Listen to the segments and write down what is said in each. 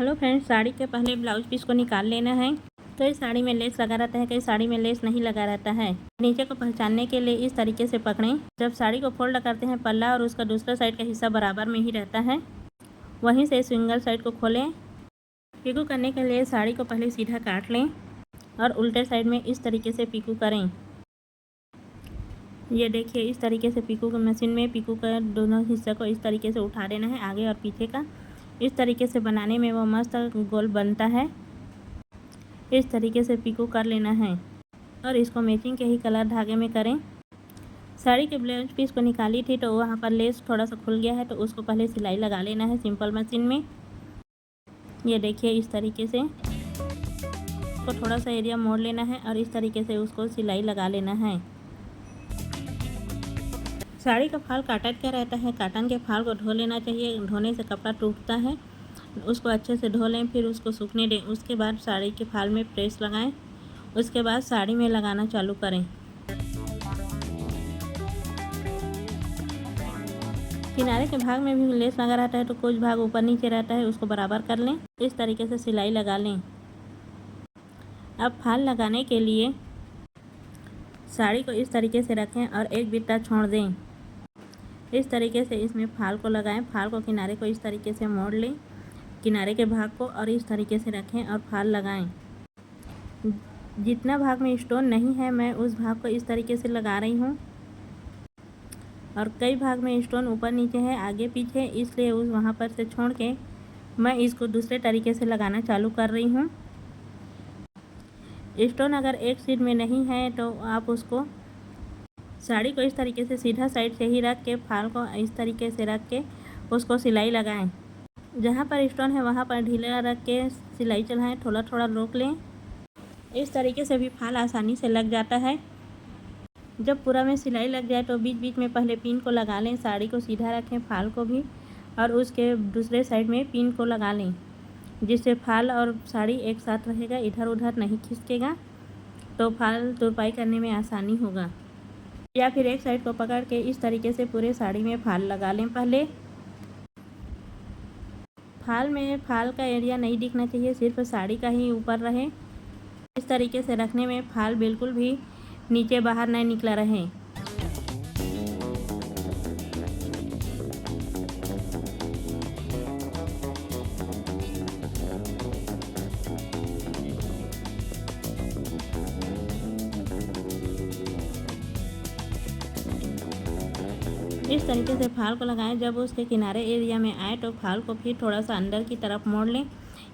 Hello friends, sari के पहले blouse piece को निकाल लेना है। कई साड़ी में लेस लगा रहता है, कई साड़ी में लेस नहीं लगा रहता है। नीचे को पहचानने के लिए इस तरीके से पकड़ें। जब साड़ी को फोल्ड करते हैं, पल्ला और उसका दूसरा साइड का हिस्सा बराबर में ही रहता है। वहीं से सिंगल साइड को खोलें। पीकू करने के लिए साड़ी को पहले सीधा काट लें और उल्टे साइड में इस तरीके से पीकू करें। ये देखिए, इस तरीके से पीकू मशीन में पीकू का दोनों हिस्से को इस तरीके से उठा देना है, आगे और पीछे का। इस तरीके से बनाने में वो मस्त गोल बनता है। इस तरीके से पीकू कर लेना है और इसको मैचिंग के ही कलर धागे में करें। साड़ी के ब्लाउज पीस को निकाली थी तो वहाँ पर लेस थोड़ा सा खुल गया है, तो उसको पहले सिलाई लगा लेना है सिंपल मशीन में। ये देखिए, इस तरीके से उसको थोड़ा सा एरिया मोड़ लेना है और इस तरीके से उसको सिलाई लगा लेना है। साड़ी का फाल काटन का रहता है, काटन के फाल को धो लेना चाहिए। धोने से कपड़ा टूटता है। उसको अच्छे से धो लें, फिर उसको सूखने दें। उसके बाद साड़ी के फाल में प्रेस लगाएं। उसके बाद साड़ी में लगाना चालू करें। किनारे के भाग में भी लेस लगा रहता है, तो कुछ भाग ऊपर नीचे रहता है, उसको बराबर कर लें। इस तरीके से सिलाई लगा लें। अब फाल लगाने के लिए साड़ी को इस तरीके से रखें और एक बित्ता छोड़ दें। इस तरीके से इसमें फाल को लगाएं। फाल को किनारे को इस तरीके से मोड़ लें, किनारे के भाग को, और इस तरीके से रखें और फाल लगाएं। जितना भाग में स्टोन नहीं है, मैं उस भाग को इस तरीके से लगा रही हूँ। और कई भाग में स्टोन ऊपर नीचे है, आगे पीछे, इसलिए उस वहाँ पर से छोड़ के मैं इसको दूसरे तरीके से लगाना चालू कर रही हूँ। स्टोन अगर एक साइड में नहीं है तो आप उसको साड़ी को इस तरीके से सीधा साइड से ही रख के, फाल को इस तरीके से रख के उसको सिलाई लगाएं। जहाँ पर स्टोन है वहाँ पर ढीला रख के सिलाई चलाएं, थोड़ा थोड़ा रोक लें। इस तरीके से भी फाल आसानी से लग जाता है। जब पूरा में सिलाई लग जाए तो बीच बीच में पहले पिन को लगा लें। साड़ी को सीधा रखें, फाल को भी, और उसके दूसरे साइड में पिन को लगा लें, जिससे फाल और साड़ी एक साथ रहेगा, इधर उधर नहीं खिसकेगा, तो फाल तुरपाई करने में आसानी होगा। या फिर एक साइड को पकड़ के इस तरीके से पूरे साड़ी में फाल लगा लें। पहले फाल का एरिया नहीं दिखना चाहिए, सिर्फ साड़ी का ही ऊपर रहे। इस तरीके से रखने में फाल बिल्कुल भी नीचे बाहर नहीं निकला रहे। इस तरीके से फाल को लगाएं। जब उसके किनारे एरिया में आए तो फाल को फिर थोड़ा सा अंदर की तरफ मोड़ लें।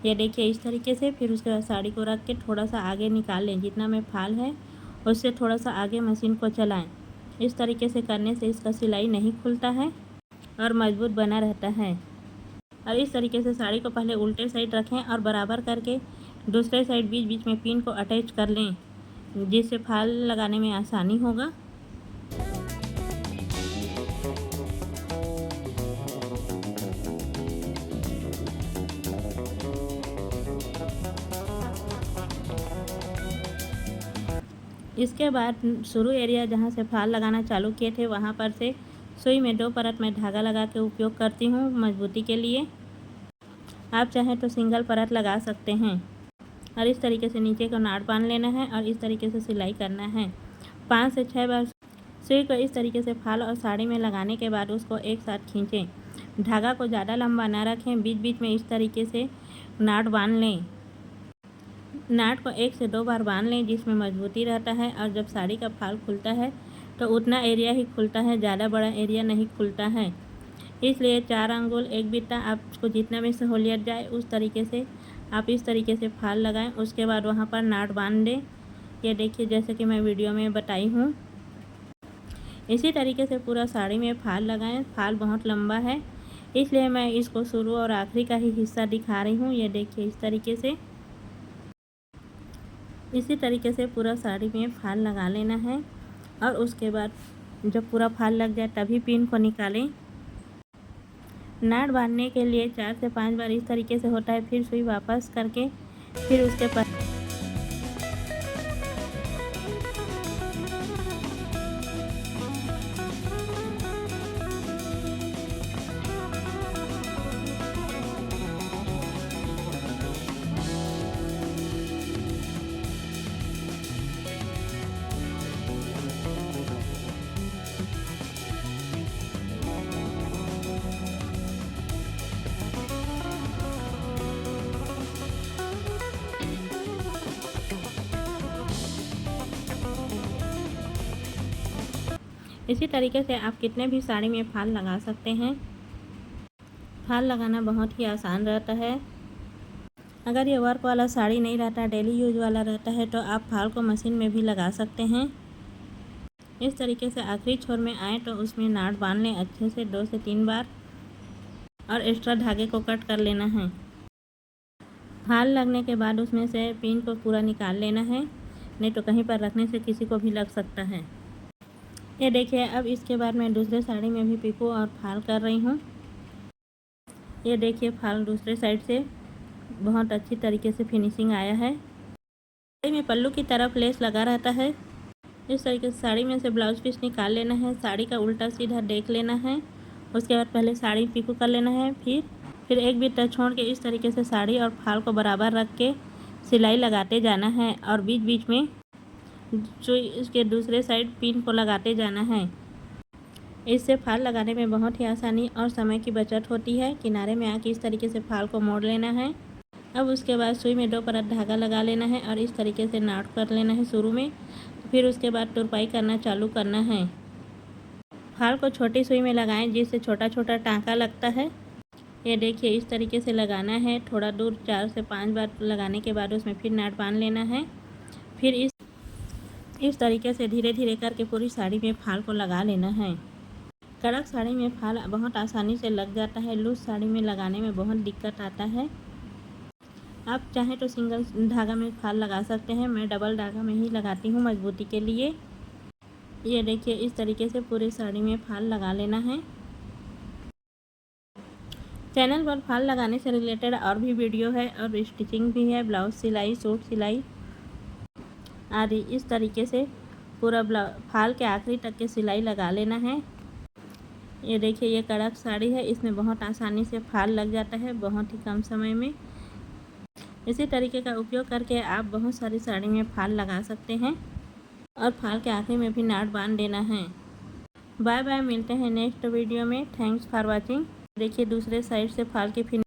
ये देखिए, इस तरीके से। फिर उसके बाद साड़ी को रख के थोड़ा सा आगे निकाल लें। जितना में फाल है उससे थोड़ा सा आगे मशीन को चलाएं। इस तरीके से करने से इसका सिलाई नहीं खुलता है और मजबूत बना रहता है। और इस तरीके से साड़ी को पहले उल्टे साइड रखें और बराबर करके दूसरे साइड बीच बीच में पिन को अटैच कर लें, जिससे फाल लगाने में आसानी होगा। इसके बाद शुरू एरिया जहाँ से फाल लगाना चालू किए थे, वहाँ पर से सुई में 2 परत में धागा लगा के उपयोग करती हूँ मजबूती के लिए। आप चाहें तो सिंगल परत लगा सकते हैं। और इस तरीके से नीचे को नाड़ बांध लेना है और इस तरीके से सिलाई करना है। 5 से 6 बार सुई को इस तरीके से फाल और साड़ी में लगाने के बाद उसको एक साथ खींचें। धागा को ज़्यादा लंबा ना रखें, बीच बीच में इस तरीके से नाड़ बांध लें। नाट को 1 से 2 बार बांध लें, जिसमें मजबूती रहता है। और जब साड़ी का फाल खुलता है तो उतना एरिया ही खुलता है, ज़्यादा बड़ा एरिया नहीं खुलता है। इसलिए 4 अंगुल 1 बित्ता, आपको जितना में सहूलियत जाए उस तरीके से आप इस तरीके से फाल लगाएं। उसके बाद वहाँ पर नाट बांध दें। ये देखिए, जैसे कि मैं वीडियो में बताई हूँ, इसी तरीके से पूरा साड़ी में फाल लगाएं। फाल बहुत लंबा है, इसलिए मैं इसको शुरू और आखिरी का ही हिस्सा दिखा रही हूँ। ये देखिए, इस तरीके से, इसी तरीके से पूरा साड़ी में फाल लगा लेना है। और उसके बाद जब पूरा फाल लग जाए तभी पिन को निकालें। नाट बांधने के लिए 4 से 5 बार इस तरीके से होता है। फिर सुई वापस करके फिर उसके बाद इसी तरीके से आप कितने भी साड़ी में फाल लगा सकते हैं। फाल लगाना बहुत ही आसान रहता है। अगर ये वर्क वाला साड़ी नहीं रहता, डेली यूज वाला रहता है, तो आप फाल को मशीन में भी लगा सकते हैं। इस तरीके से आखिरी छोर में आए तो उसमें नाट बांध लें अच्छे से 2 से 3 बार और एक्स्ट्रा धागे को कट कर लेना है। फाल लगने के बाद उसमें से पिन को पूरा निकाल लेना है, नहीं तो कहीं पर रखने से किसी को भी लग सकता है। ये देखिए, अब इसके बाद मैं दूसरे साड़ी में भी पिको और फाल कर रही हूँ। ये देखिए, फाल दूसरे साइड से बहुत अच्छी तरीके से फिनिशिंग आया है। साड़ी में पल्लू की तरफ लेस लगा रहता है। इस तरीके से साड़ी में से ब्लाउज पीस निकाल लेना है, साड़ी का उल्टा सीधा देख लेना है। उसके बाद पहले साड़ी पिको कर लेना है, फिर एक बित्ता छोड़ के इस तरीके से साड़ी और फाल को बराबर रख के सिलाई लगाते जाना है और बीच बीच में सुई इसके दूसरे साइड पिन को लगाते जाना है। इससे फाल लगाने में बहुत ही आसानी और समय की बचत होती है। किनारे में आके इस तरीके से फाल को मोड़ लेना है। अब उसके बाद सुई में 2 परत धागा लगा लेना है और इस तरीके से नाट कर लेना है शुरू में। फिर उसके बाद तुरपाई करना चालू करना है। फाल को छोटी सुई में लगाएं जिससे छोटा छोटा टाँका लगता है। ये देखिए, इस तरीके से लगाना है। थोड़ा दूर 4 से 5 बार लगाने के बाद उसमें फिर नाट बांध लेना है। फिर इस तरीके से धीरे धीरे करके पूरी साड़ी में फाल को लगा लेना है। कड़क साड़ी में फाल बहुत आसानी से लग जाता है, लूज साड़ी में लगाने में बहुत दिक्कत आता है। आप चाहें तो सिंगल धागा में फाल लगा सकते हैं, मैं डबल धागा में ही लगाती हूँ मजबूती के लिए। ये देखिए, इस तरीके से पूरी साड़ी में फाल लगा लेना है। चैनल पर फाल लगाने से रिलेटेड और भी वीडियो है और स्टिचिंग भी है, ब्लाउज सिलाई, सूट सिलाई आदि। इस तरीके से पूरा फाल के आखिरी तक के सिलाई लगा लेना है। ये देखिए, ये कड़क साड़ी है, इसमें बहुत आसानी से फाल लग जाता है, बहुत ही कम समय में। इसी तरीके का उपयोग करके आप बहुत सारी साड़ी में फाल लगा सकते हैं और फाल के आखिरी में भी नाट बांध देना है। बाय बाय, मिलते हैं नेक्स्ट वीडियो में। Thanks for watching. देखिए, दूसरे साइड से फाल की